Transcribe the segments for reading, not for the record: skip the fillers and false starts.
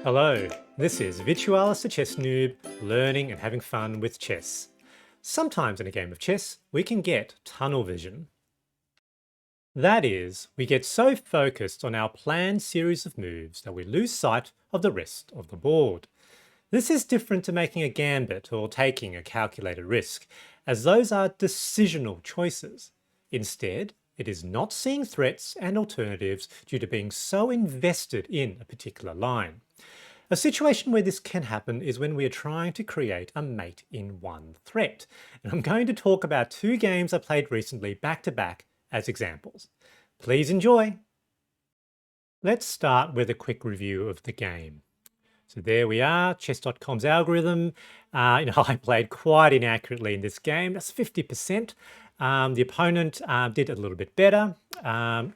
Hello, this is Virtualis the Chess Noob, learning and having fun with chess. Sometimes in a game of chess, we can get tunnel vision. That is, we get so focused on our planned series of moves that we lose sight of the rest of the board. This is different to making a gambit or taking a calculated risk, as those are decisional choices. Instead, it is not seeing threats and alternatives due to being so invested in a particular line. A situation where this can happen is when we are trying to create a mate in one threat. And I'm going to talk about two games I played recently back to back as examples. Please enjoy. Let's start with a quick review of the game. So there we are, chess.com's algorithm. I played quite inaccurately in this game. That's 50%. The opponent did a little bit better.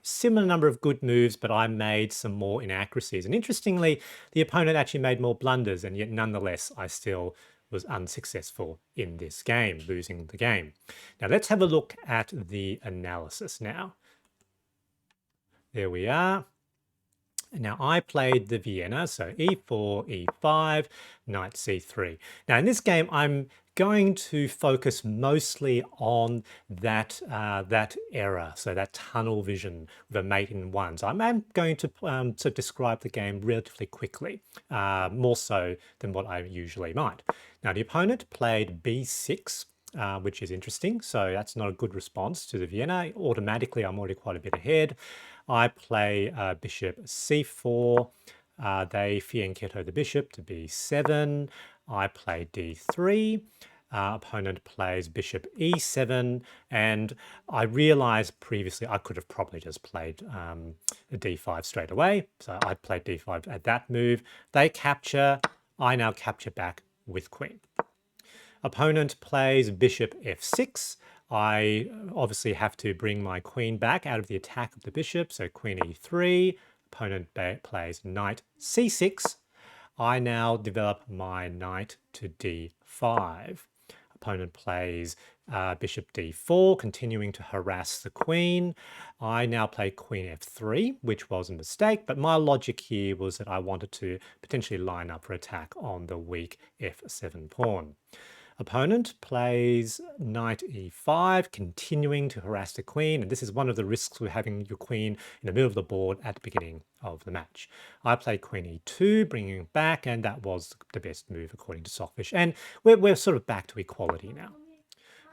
Similar number of good moves, but I made some more inaccuracies. And interestingly, the opponent actually made more blunders, and yet nonetheless, I still was unsuccessful in this game, losing the game. Now let's have a look at the analysis now. There we are. Now I played the Vienna, so e4, e5, knight c3. Now in this game, I'm going to focus mostly on that error, so that tunnel vision with a mate in one. So I'm going to sort of describe the game relatively quickly, more so than what I usually might. Now the opponent played b6, which is interesting. So that's not a good response to the Vienna. Automatically, I'm already quite a bit ahead. I play bishop c4. They fianchetto the bishop to b7. I play d3. Opponent plays bishop e7, and I realized previously I could have probably just played a d5 straight away. So I played d5 at that move. They capture. I now capture back with queen. Opponent plays bishop f6. I obviously have to bring my queen back out of the attack of the bishop, so queen e3. Opponent plays knight c6. I now develop my knight to d5. Opponent plays bishop d4, continuing to harass the queen. I now play queen f3, which was a mistake, but my logic here was that I wanted to potentially line up for attack on the weak f7 pawn. Opponent plays knight e5, continuing to harass the queen, and this is one of the risks with having your queen in the middle of the board at the beginning of the match. I play queen e2, bringing it back, and that was the best move according to Sockfish, and we're sort of back to equality now.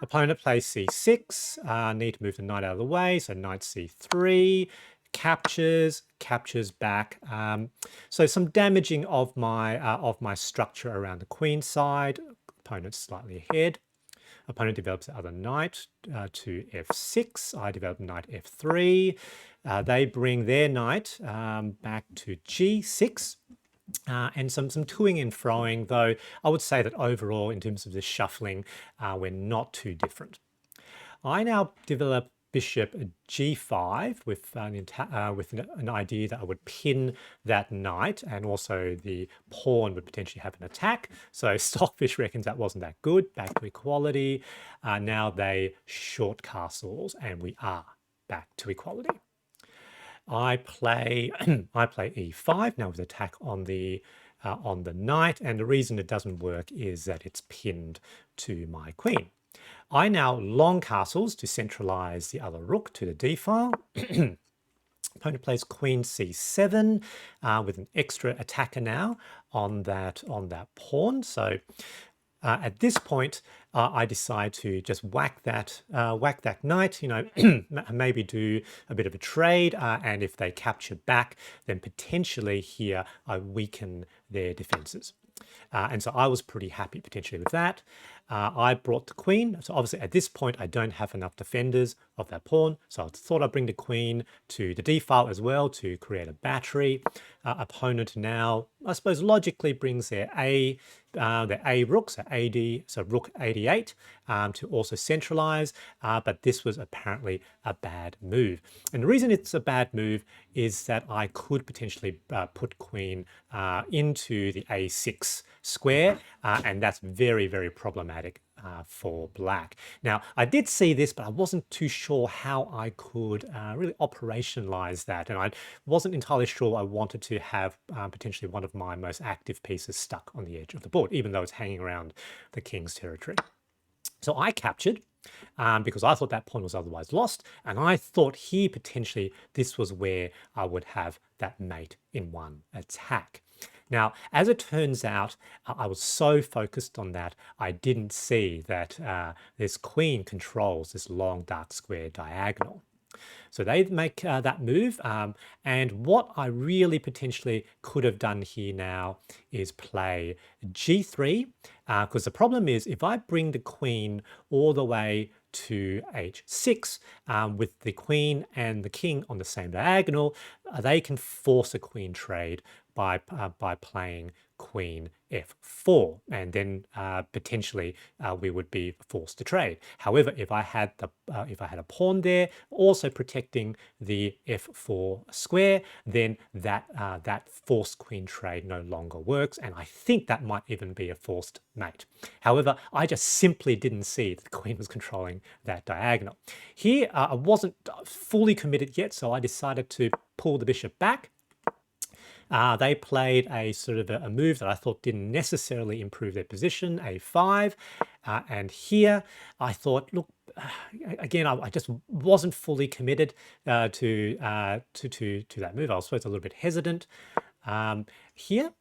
Opponent plays c6, need to move the knight out of the way, so knight c3, captures back. So some damaging of my structure around the queen side. Opponent slightly ahead. Opponent develops the other knight to f6. I develop knight f3. They bring their knight back to g6. And some toing and froing, though I would say that overall, in terms of the shuffling, we're not too different. I now develop bishop g5 with an idea that I would pin that knight, and also the pawn would potentially have an attack. So Stockfish reckons that wasn't that good. Back to equality. Now they short castles, and we are back to equality. I play e5 now with attack on the knight, and the reason it doesn't work is that it's pinned to my queen. I now long castles to centralize the other rook to the d file. Opponent plays queen c7 with an extra attacker now on that pawn. So at this point, I decide to just whack that knight. Maybe do a bit of a trade, and if they capture back, then potentially here I weaken their defenses. And so I was pretty happy potentially with that. I brought the queen. So obviously at this point, I don't have enough defenders of that pawn. So I thought I'd bring the queen to the d file as well to create a battery. Opponent now, I suppose, logically brings their A rook, so AD, so rook 88, to also centralize. But this was apparently a bad move. And the reason it's a bad move is that I could potentially put queen into the A6 square, and that's very, very problematic for black. Now, I did see this, but I wasn't too sure how I could really operationalize that. And I wasn't entirely sure I wanted to have potentially one of my most active pieces stuck on the edge of the board, even though it's hanging around the king's territory. So I captured because I thought that pawn was otherwise lost. And I thought here potentially this was where I would have that mate in one attack. Now, as it turns out, I was so focused on that, I didn't see that this queen controls this long dark square diagonal. So they make that move. And what I really potentially could have done here now is play g3, because the problem is if I bring the queen all the way to h6 with the queen and the king on the same diagonal, they can force a queen trade by playing queen f4, and then potentially we would be forced to trade. However, if I had a pawn there, also protecting the f4 square, then that forced queen trade no longer works, and I think that might even be a forced mate. However, I just simply didn't see that the queen was controlling that diagonal. Here, I wasn't fully committed yet, so I decided to pull the bishop back. They played a sort of a move that I thought didn't necessarily improve their position, a5. And here I thought, look, again, I just wasn't fully committed to that move. I was supposed a little bit hesitant. Here,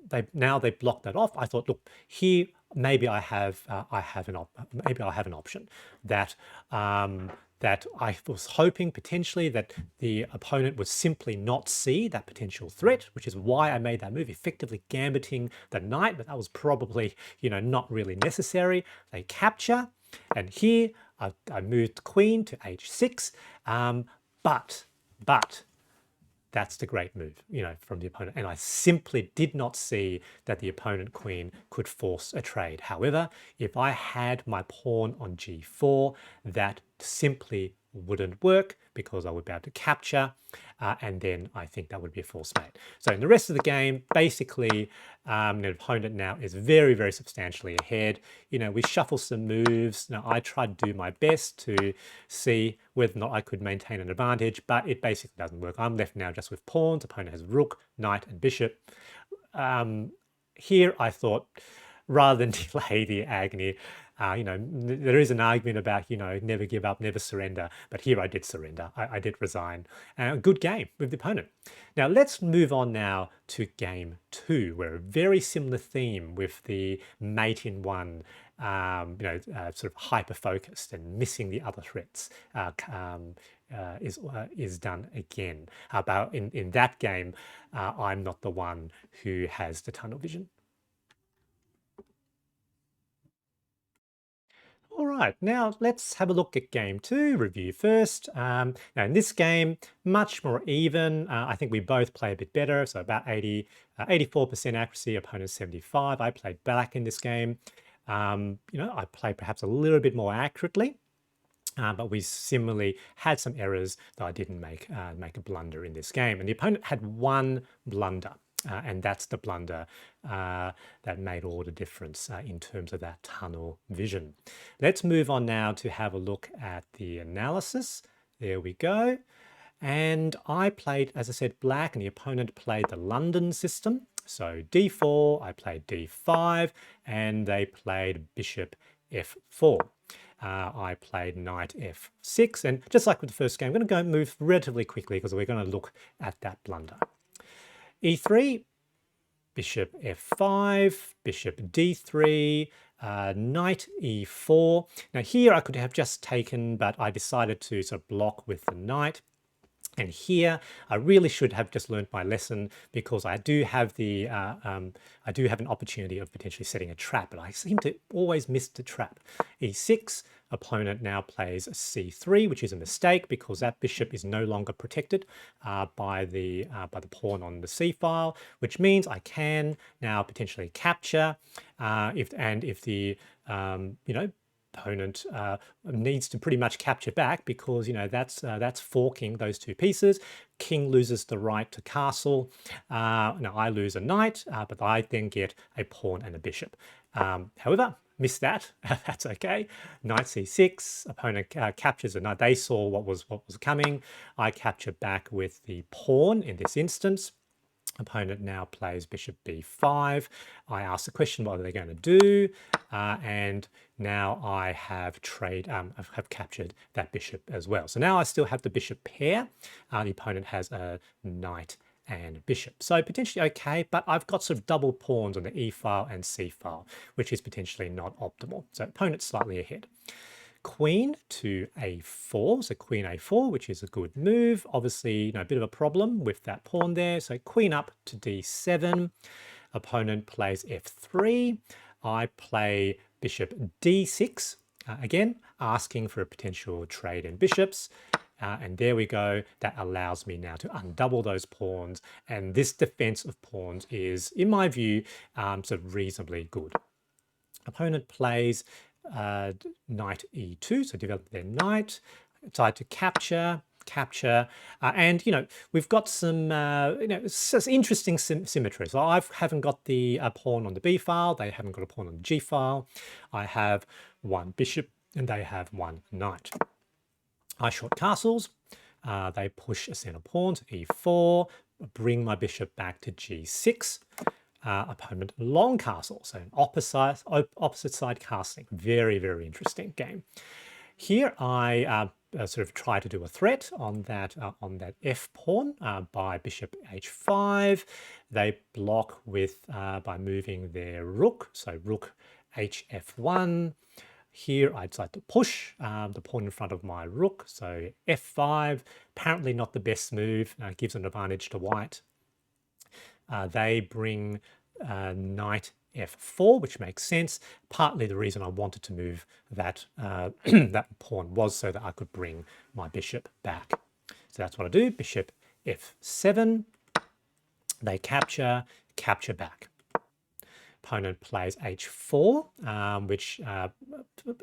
they blocked that off. I thought, look, here maybe I have an option that that I was hoping potentially that the opponent would simply not see that potential threat, which is why I made that move, effectively gambiting the knight, but that was probably, not really necessary. They capture, and here I moved queen to h6, but that's the great move, from the opponent. And I simply did not see that the opponent queen could force a trade. However, if I had my pawn on g4, that simply wouldn't work because I would be able to capture, and then I think that would be a forced mate. So in the rest of the game, basically, the opponent now is very, very substantially ahead. We shuffle some moves. Now, I tried to do my best to see whether or not I could maintain an advantage, but it basically doesn't work. I'm left now just with pawns. Opponent has rook, knight, and bishop. Here, I thought, rather than delay the agony, there is an argument about, never give up, never surrender. But here I did surrender. I did resign. A good game with the opponent. Now let's move on now to game 2, where a very similar theme with the mate in one, sort of hyper-focused and missing the other threats is done again. But in that game, I'm not the one who has the tunnel vision. All right, now let's have a look at game 2, review first. Now in this game, much more even. I think we both play a bit better, so about 84% accuracy, opponent 75. I played black in this game. I played perhaps a little bit more accurately, but we similarly had some errors that I didn't make a blunder in this game. And the opponent had one blunder. And that's the blunder that made all the difference in terms of that tunnel vision. Let's move on now to have a look at the analysis. There we go. And I played, as I said, black, and the opponent played the London system. So d4, I played d5, and they played bishop f4. I played knight f6, and just like with the first game, I'm going to move relatively quickly because we're going to look at that blunder. e3, bishop f5, bishop d3, knight e4. Now here I could have just taken, but I decided to sort of block with the knight. And here I really should have just learned my lesson, because I do have the I do have an opportunity of potentially setting a trap, but I seem to always miss the trap. e6, opponent now plays c3, which is a mistake because that bishop is no longer protected by the pawn on the c file, which means I can now potentially capture if the opponent needs to pretty much capture back, because that's forking those two pieces. King loses the right to castle. Now I lose a knight, but I then get a pawn and a bishop. However, missed that. That's okay. Knight c6. Opponent captures a knight. They saw what was coming. I capture back with the pawn in this instance. Opponent now plays bishop b5. I ask the question, what are they going to do? And now I have have captured that bishop as well. So now I still have the bishop pair. The opponent has a knight and bishop. So potentially okay, but I've got sort of double pawns on the e file and c file, which is potentially not optimal. So opponent's slightly ahead. Queen to a4, so queen a4, which is a good move. Obviously, a bit of a problem with that pawn there. So queen up to d7. Opponent plays f3. I play bishop d6. Again, asking for a potential trade in bishops. And there we go. That allows me now to undouble those pawns. And this defense of pawns is, in my view, sort of reasonably good. Opponent plays knight e2, so develop their knight, decide to capture, and we've got some it's interesting symmetry. So I haven't got the pawn on the b file, they haven't got a pawn on the g file. I have one bishop and they have one knight. I short castles. They push a center pawn to e4, bring my bishop back to g6. Opponent long castle, so an opposite side castling. Very, very interesting game. Here I sort of try to do a threat on that f pawn by bishop h5. They block with by moving their rook, so rook hf1. Here I decide to push the pawn in front of my rook, so f5. Apparently not the best move, gives an advantage to white. They bring knight f4, which makes sense. Partly the reason I wanted to move that, that pawn was so that I could bring my bishop back. So that's what I do, bishop f7. They capture back. Opponent plays h4, which,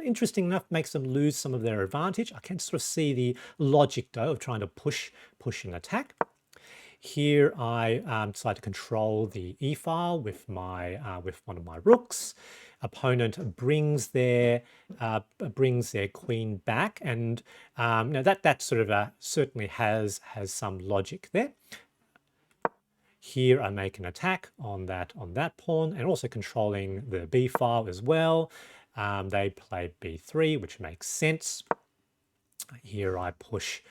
interesting enough, makes them lose some of their advantage. I can sort of see the logic, though, of trying to push an attack. Here I decide to control the e file with with one of my rooks. Opponent brings their queen back, and that sort of certainly has some logic there. Here I make an attack on that pawn, and also controlling the b file as well. They play b3, which makes sense. Here I push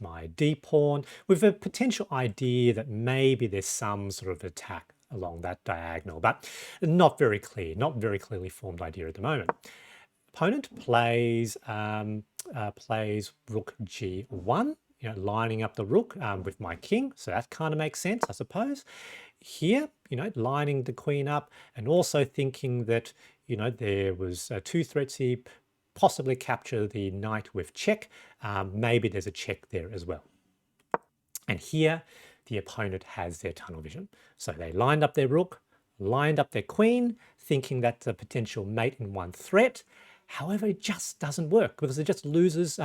my d pawn with a potential idea that maybe there's some sort of attack along that diagonal, but not very clear, not very clearly formed idea at the moment. Opponent plays rook g1, lining up the rook with my king, so that kind of makes sense, I suppose. Here, lining the queen up, and also thinking that there was two threats here. Possibly capture the knight with check. Maybe there's a check there as well. And here, the opponent has their tunnel vision. So they lined up their rook, lined up their queen, thinking that's a potential mate in one threat. However, it just doesn't work because it just loses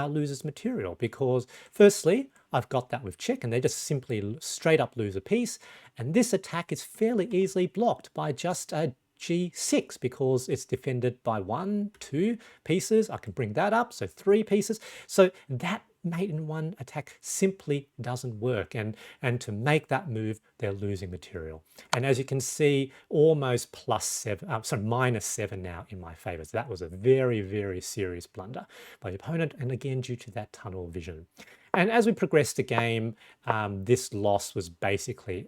material. Because firstly, I've got that with check, and they just simply straight up lose a piece. And this attack is fairly easily blocked by just g6 because it's defended by 1, 2 pieces. I can bring that up, so 3 pieces. So that mate in one attack simply doesn't work, and to make that move, they're losing material. And as you can see, almost -7 now in my favor. So that was a very, very serious blunder by the opponent, and again due to that tunnel vision. And as we progressed the game, this loss was basically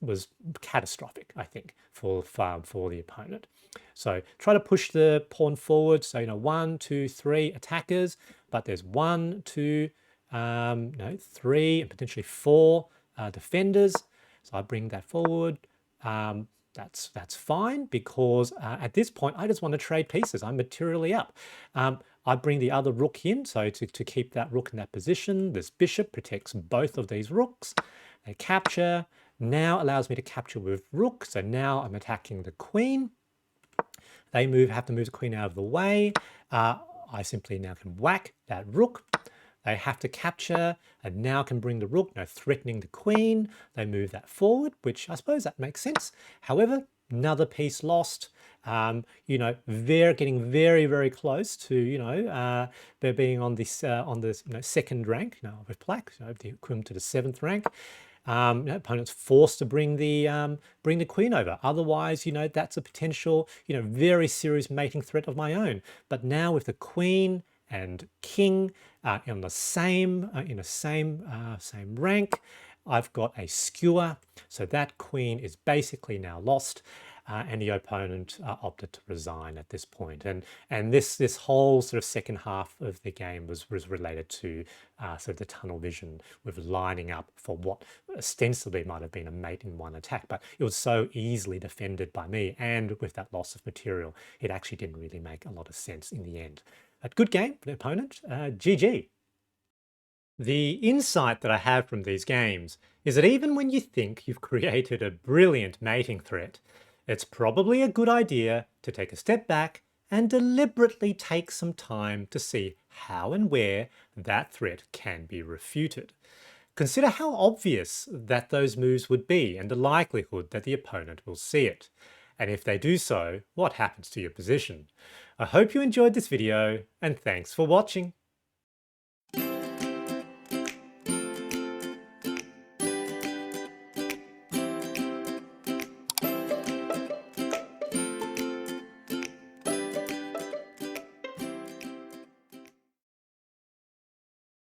was catastrophic, I think, for the opponent. So try to push the pawn forward. So 1, 2, 3 attackers, but there's 1, 2, 3, and potentially 4 defenders. So I bring that forward. That's fine because at this point I just want to trade pieces. I'm materially up. I bring the other rook in, so to keep that rook in that position. This bishop protects both of these rooks. They capture. Now allows me to capture with rook. So now I'm attacking the queen. They have to move the queen out of the way. I simply now can whack that rook. They have to capture and now can bring the rook, threatening the queen. They move that forward, which I suppose that makes sense. However, another piece lost. You know, getting very, very close to, they're being on this, second rank, with black, the equivalent to the 7th rank. Opponent's forced to bring the queen over. Otherwise, that's a potential, very serious mating threat of my own. But now with the queen and king in the same same rank, I've got a skewer, so that queen is basically now lost, and the opponent opted to resign at this point. And this whole sort of second half of the game was related to sort of the tunnel vision with lining up for what ostensibly might have been a mate in one attack, but it was so easily defended by me, and with that loss of material, it actually didn't really make a lot of sense in the end. A good game for the opponent. GG. The insight that I have from these games is that even when you think you've created a brilliant mating threat, it's probably a good idea to take a step back and deliberately take some time to see how and where that threat can be refuted. Consider how obvious that those moves would be and the likelihood that the opponent will see it. And if they do so, what happens to your position? I hope you enjoyed this video, and thanks for watching.